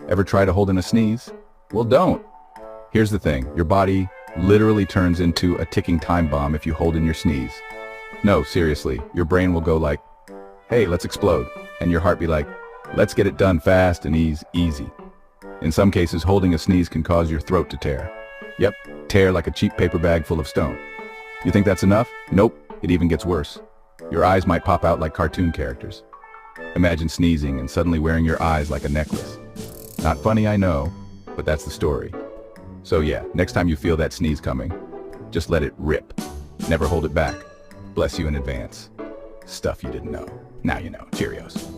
Ever try to hold in a sneeze? Well, don't. Here's the thing, your body literally turns into a ticking time bomb if you hold in your sneeze. No, seriously, your brain will go like, hey, let's explode. And your heart be like, let's get it done fast and easy. In some cases, holding a sneeze can cause your throat to tear. Yep, tear like a cheap paper bag full of stone. You think that's enough? Nope, it even gets worse. Your eyes might pop out like cartoon characters. Imagine sneezing and suddenly wearing your eyes like a necklace. Not funny, I know, but that's the story. So yeah, next time you feel that sneeze coming, just let it rip. Never hold it back. Bless you in advance. Stuff you didn't know. Now you know. Cheerios.